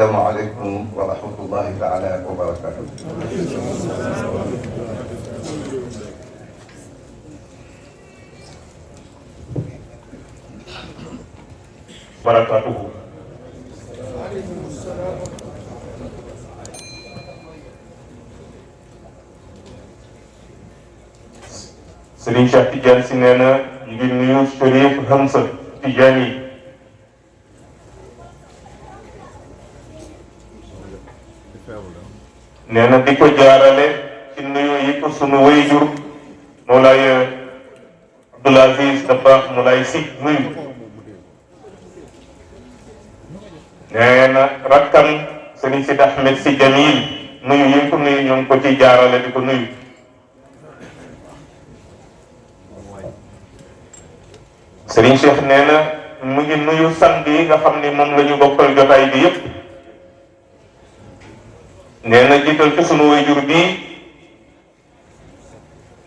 السلام عليكم ورحمة الله تعالى وبركاته. Serigne Cheikh Tidiane si nee na ñu ngi nuyu Chérif Hamza Tidiane yi nee na di ko jaarale ci nuyu yi ko sunu wayjur Moulay Abdoul Aziz Dabakh Moulay Sy nuyu nee na rakkam Serigne Sidi Ahmed Sy Jamil nuyu yi ko nuyu ñu ngi ko ci jaarale di ko nuyu Serigne Cheikh nee na mu ngi nuyu sant yi nga xam ni moom la ñu bokkal jotaay bi yépp nee na jiital ci sunu wayjur bii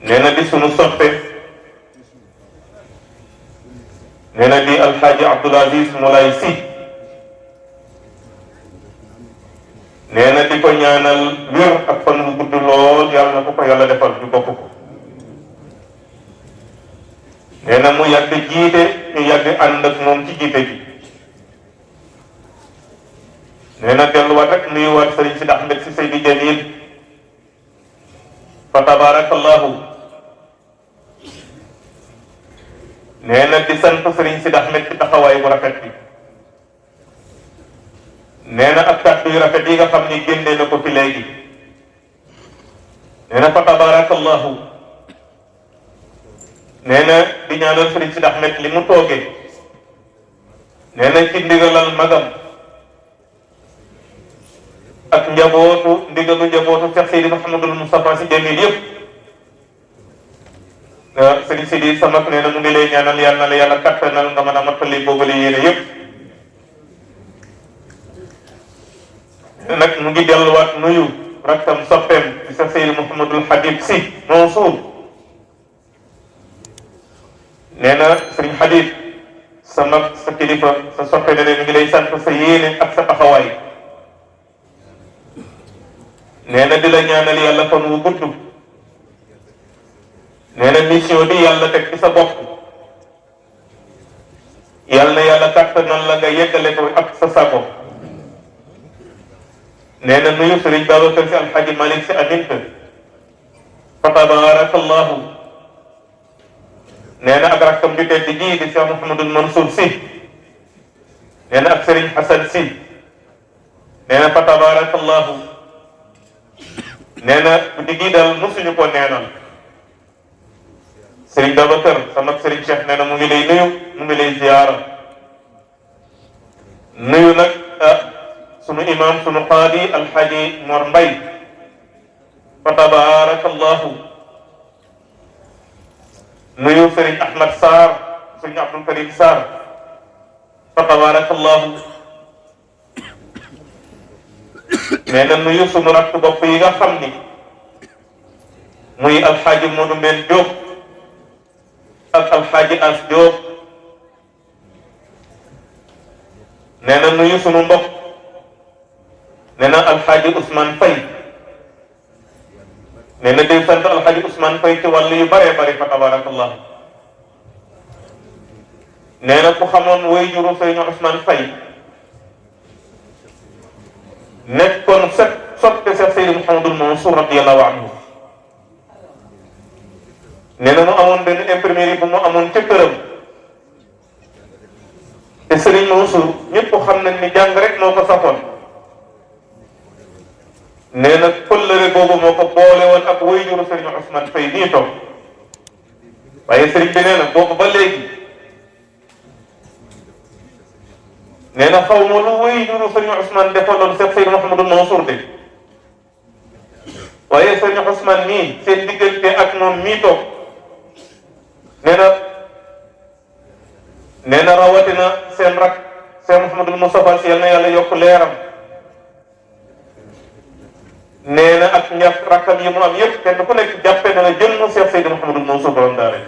nee na di sunu soppe nee na di Alxaaji Abdoul Aziz Moulay Sy nee na di ko ñaanal wér ak fan mu gudd lool yàlla na ko yàlla defal ñu bokk ko nee na mu yàgg jiite ñu yàgg ànd ak moom ci jiite bi nee na delluwaat rek nuyuwaat Serigne Sidi Ahmed Sy Seydi Jamil fa tabarakallahu nee na di sant Serigne Sidi Ahmed ci taxawaay bu rafet bi nee na ak kàddu yu rafet yi nga xam ni génne na ko fi léegi nee na fa tabarakallahu nee na di ñaanal Serigne Sidi Ahmed li mu toogee nee na ci ndigalal magam ak ndigalu njabootu Cheikh Seydi Mouhamadul Moustapha Sy Jamil yëpp Serigne Sidi Samak nee na mu ngi lay ñaanal yàlla na la yàlla kattanal nga mën a mottali boobale yéene yëpp nag mu ngi delluwaat nuyu rakkam soppeem di Cheikh Seydi Mouhamadul Habib Sy Mansour nee na Serigne Habib sama sa kilifa sa soppe ne mu ngi lay sant sa yéene ak sa taxawaay nee na di la ñaanal yàlla fan wu gudd nee na mission bi yàlla teg ci sa bopp yàlla na yàlla kàttanal la nga yeggale ko ak sa sago nee na nuyu Serigne Babacar Sy Alhaji Malick Sy Aminta fa tabarakallahu nee na ak rakkam ju tedd ji di Cheikh Mouhamadul Mansour Sy nee na ak Serigne Hassan Sy nee na fa tabarakallahu nee na guddi gii daal mosuñu ko neenal Serigne Babacar sama Serigne Cheikh nee na mu ngi lay nuyu mu ngi lay ziyaara nuyu nag sunu imam sunu qaadi Alhaji Mor Mbay fa tabarakallahu nuyu Serigne Ahmad Sarr Serigne Abdoul Karim Sarr fa tabarakallahu nee na nuyu sunu rakk bopp yi nga xam ni muy Alxaaji Modou Mbène Diop ak Alxaaji As Diop nee na nuyu sunu mbokk nee na Alxaaji Ousmane Faye nee na di sant Alxaaji Ousmane Faye ci wàll yu bare bare fa tabarakallah nee na ku xamoon way juru Sëriñ Ousmane Faye nekkoon soppe Cheikh Seydi Mouhamadul Mansour radiyallahu anhu nee na mu amoon benn imprimerie bu mu amoon ca këram te Serigne Mansour ñëpp xam nañ ni jàng rek moo ko safoon nee na kóllëre boobu moo ko boole woon ak waajuru Serigne Ousmane Faye nii toog waaye Serigne bi nee na boobu ba léegi nee na xaw ma lu waajuru Serigne Ousmane defaloon Cheikh Seydi Mouhamadul Mansour de waaye Serigne Ousmane nii seen diggante ak moom mii toog nee na rawatina seen rak Cheikh Mouhamadul Moustapha Sy yal na yàlla yokk leeram nee na ak ñaar rakkam yi mu am yëpp kenn ku nekk jàppe na la jëmm Cheikh Seydi Mouhamadul Mansour borom daara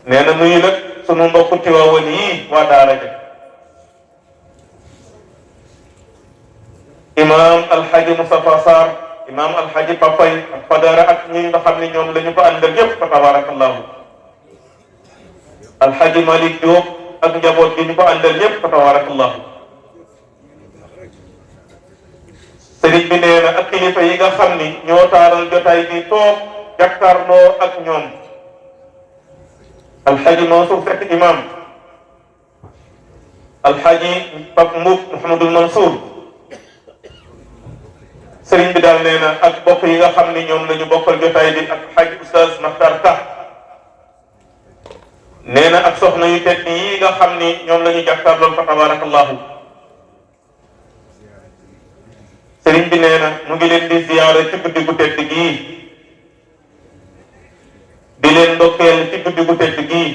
nee na nuyu nag sunu mbokku Tiwaawan yii waa daara ja imaam alxaji Moustapha Sarr imaam alxaji Papay ak Fadara ak ñi nga xam ne ñoom la ñu ko àndal yépp fa tabarakallahu alxaji Malick Diop ak njaboot gi ñu ko àndal yépp fa tabarakallahu sëriñ bi nee na ak kilifa yi nga xam ni ñoo taaral jotaay bi toog jàkkaarloo ak ñoom alxaji Mansour Seck imam alxaji Pape Mboub Mouhamadul Mansour sëriñ bi daal nee na ak bokk yi nga xam ni ñoom la ñu bokkal jotaay bi ak xaji oustaz Makhtar Ka nee na ak soxna yu tedd yi nga xam ni ñoom la ñu jàkkaarloo fa tabarakallahu sëriñ bi nee na mu ngi leen di ziyaara ci guddi gu tedd gii di leen ndokkeel ci guddi gu tedd gii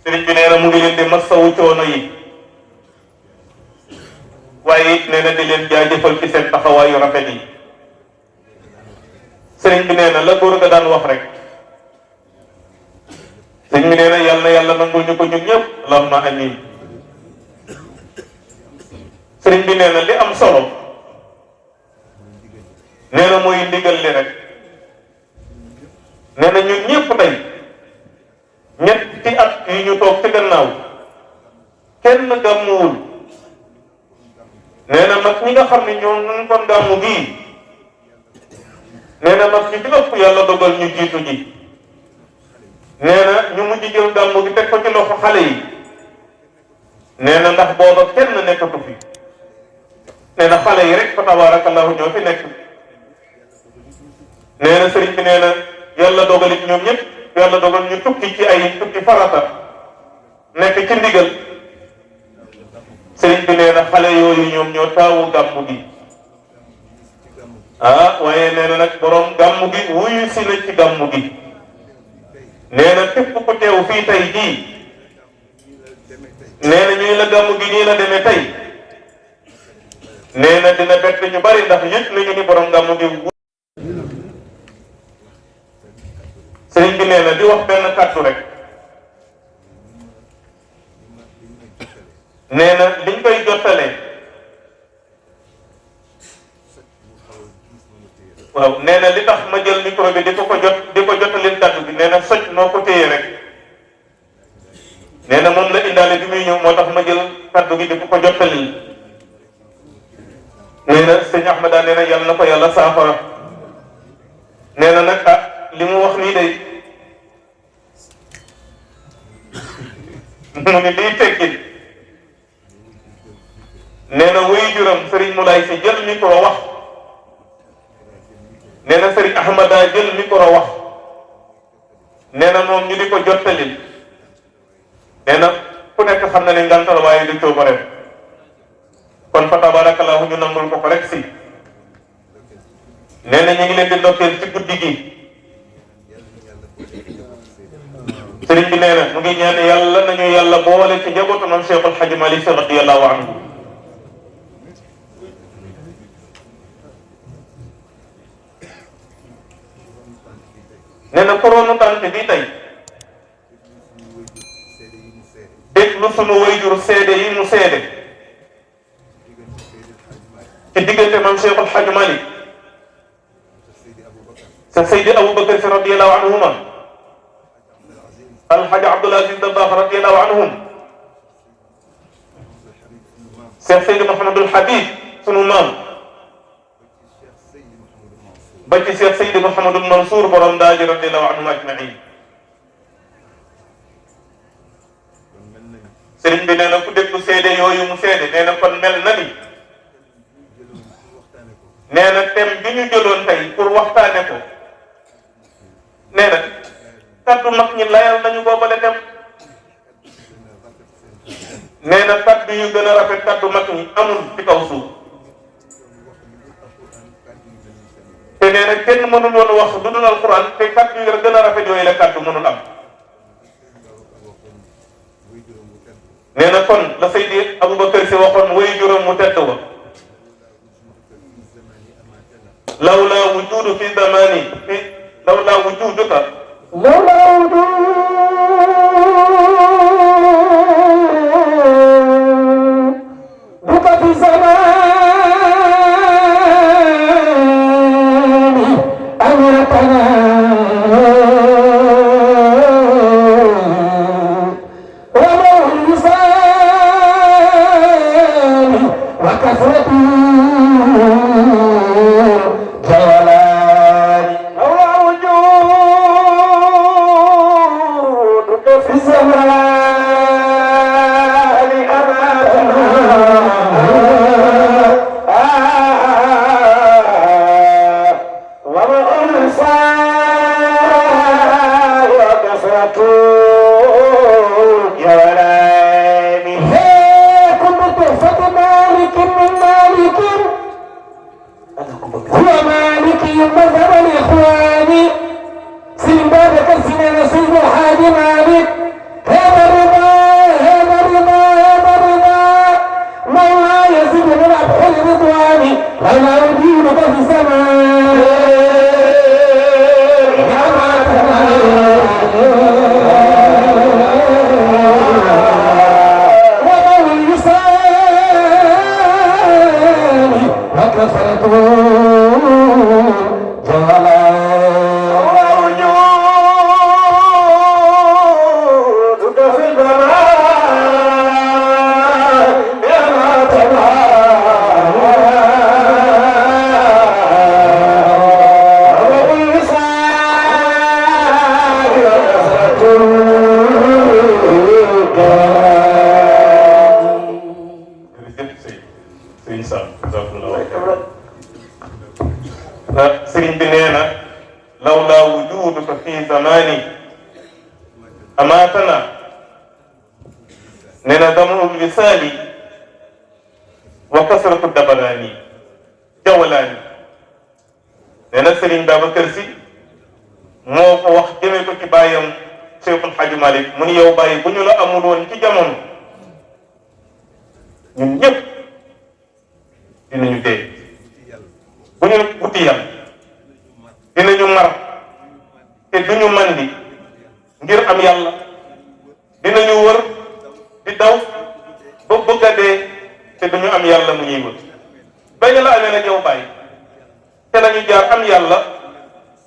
sëriñ bi nee na mu ngi leen di masawu coono yi waaye it nee na di leen jaajëfal ci seen taxawaayu rafet yi sëriñ bi nee na la góor ga daan wax rek sëriñ bi nee na yàlla nangul ñu ko ñun ñëpp allahumma amin sëriñ bi nee na li am solo nee na mooy ndigal li rek nee na ñun ñëpp tey ñetti at yi ñu toog ci gannaaw kenn gàmmuwul nee na mag ñi nga xam ne ñoo ñu kon gàmmu gii nee na mag ñi ci ëpp yàlla dogal ñu jiitu ji nee na ñu mujj jël gàmmu gi teg ko ci loxo xale yi nee na ndax booba kenn nekkatu fi nee na xale yi rek fa tabarakallahu ñoo fi nekk nee na sëriñ bi nee na yàlla dogalit ñoom ñëpp yàlla dogal ñu tukki ci ay tukki farata nekk ci ndigal sëriñ bi nee na xale yooyu ñoom ñoo taawu gàmmu gi waaye nee na nag borom gàmmu gi wuyu si na ci gàmmu gi nee na képp ku teew fii tey jii nee na ñuy la gàmmu gi nii la demee tey nee na dina bett ñu bari ndax yëg nañu ni borom gàmmu gi sëriñ bi nee na di wax benn kàddu rek nee na liñ koy jottalee waaw nee na li tax ma jël micro bi di ko jottalil kàddu bi nee na soj moo ko téye rek nee na moom la indaale bi muy ñëw moo tax ma jël kàddu gi di ko jottalil nee na sëñ Ahmada nee na yàlla na ko yàlla saafara nee na nag li mu wax nii day mu ni liy teggin nee na wuy juram Serigne Moulay si jël micro wax nee na Serigne Ahmada jël micro wax nee na moom ñu di ko jottalil nee na ku nekk xam na ne ngantal waaye du coobareem kon fa tabarakallahu ñu nangul ko rek si nee na ñu ngi leen di ndokkeel ci guddi gi sëriñ bi nee na mu ngi ñaan yàlla nañu yàlla boole ci njabootu mam Cheikhul Hadji Malick Sy radiyallahu anhu nee na koronu tànk bi tey déglu sunu wayjur seede yi mu seede ci diggante mam Cheikhul Hadji Malick sa Seydi Aboubacar Sy radiyallahu anhuma alxaji Abdul Aziz Dabakh radiyallahu anhum Cheikh Seydi Mouhamadul Habib sunu maam ba ci Cheikh Seydi Mouhamadul Mansour borom daaji radiyallahu anhum ajmain sëriñ bi nee na ku déglu seede yooyu mu seede nee na kon mel na ni nee na thème bi ñu jëloon tey pour waxtaane ko nee na kaddu mag ñi layal nañu boobale dem nee na kaddu yu gën a rafet kaddu mag ñi amul ci kaw suuf te nee na kenn mënul woon wax lu dul alquran te kaddu yu gën a rafet yooyu la kaddu mënul am nee na kon la Seydi Aboubacar Sy waxoon way juróom mu tedd wa lawla wujudu fi zamani lawla wujuduka لولا وجودك في زمان لولا وجودك في زماني أماتنا نينا دمع الوصال وكسرة الدبلان جولان نينا سيرين بابكر سي moo ko wax jëmee ko ci bàyyam Cheikhul Hadji Malick mu ni yow bàyyi bu ñu la amul woon ci jamono ñun ñëpp dinañu dee bu ñu wuti yàlla dinañu mar te duñu mandi ngir am yàlla dinañu wër di daw ba bëgg a dee te duñu am yàlla mu ñuy wër bañ la amee nag yow bàyyi te lañu jaar am yàlla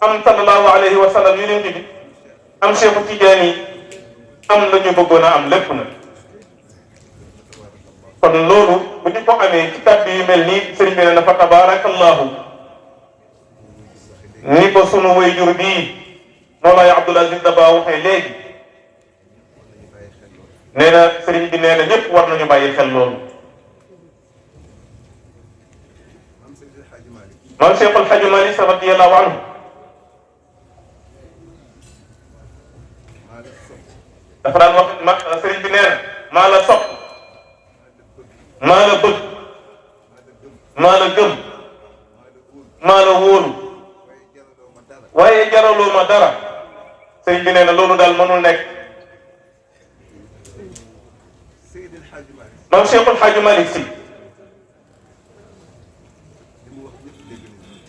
am sallallahu alayhi wa sallam yonent bi am Cheikhu Tidiane yi am la ñu bëggoon a am lépp nag kon loolu bu ñu ko amee ci kàddu yu mel nii sëriñ bi ne na fa tabarakallahu ni ko sunu wayjur bii Mawlaay Abdoul Aziz Dabakh waxee léegi nee na sëriñ bi nee na ñëpp war nañu bàyyi xel loolu maam Cheikhul Hadji Malick radiyallahu anhu dafa daan wax sëriñ bi nee na maa la sopp maa la bëgg maa la gëm maa la wóolu waaye jaraloo ma dara sëriñ bi nee na loolu daal mënul nekk maam Cheikhul Hadji Malick Sy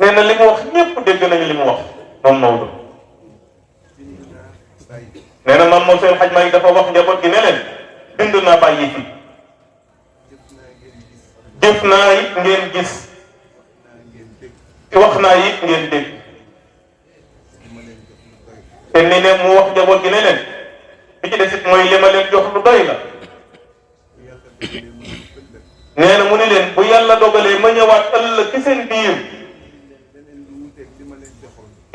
nee na li mu wax ñëpp dégg nañu li mu wax moom Maodo nee na maam Cheikhul Hadji Malick dafa wax njaboot gi ne leen bind naa bàyyi fi jëf naa it ngeen gis wax naa it ngeen dégg te ni ne mu wax njaboot gi ne leen bi ci des it mooy li ma leen jox lu doy la nee na mu ne leen bu yàlla dogalee ma ñëwaat ëllëg ci seen biir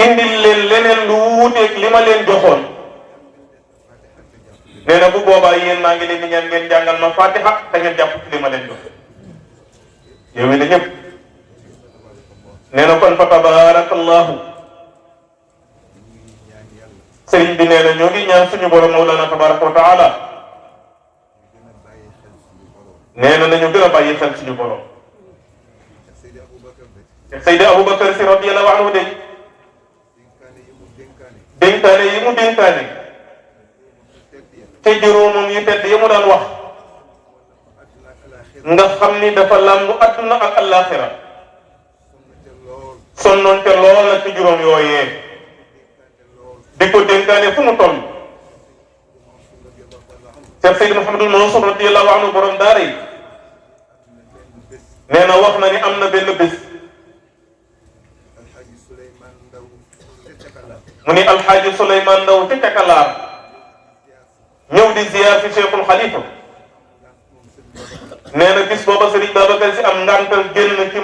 indil leen leneen lu wuuteeg li ma leen joxoon nee na bu boobaa yéen maa ngi leen di ñaan ngeen jàngal ma fatiha te ngeen jàpp ci li ma leen jox yow it ñëpp nee na kon fa tabarakallahu sëriñ bi nee na ñoo ngi ñaan suñu borom Mawlana tabaraka wa taala nee na nañu gën a bàyyi xel suñu borom Seydi Aboubacar Si radiyallahu anhu de dénkaane yi mu dénkaane te juróomam yu tedd yi mu daan wax nga xam ni dafa làmbu adduna ak àllaaxira sonnoon te lool la ci juróom yooyee di ko dénkaane fu mu toll Cheikh Seydi Mouhamadul Mansour radiyallahu anhu borom daara yi nee na wax na ni am na benn bés mu ni alxaaji Souleymane Ndaw ci Cakalaar ñëw di ziyaar si Cheikhul Khalifa nee na bis booba Serigne Babacar Si am ngantal génn ci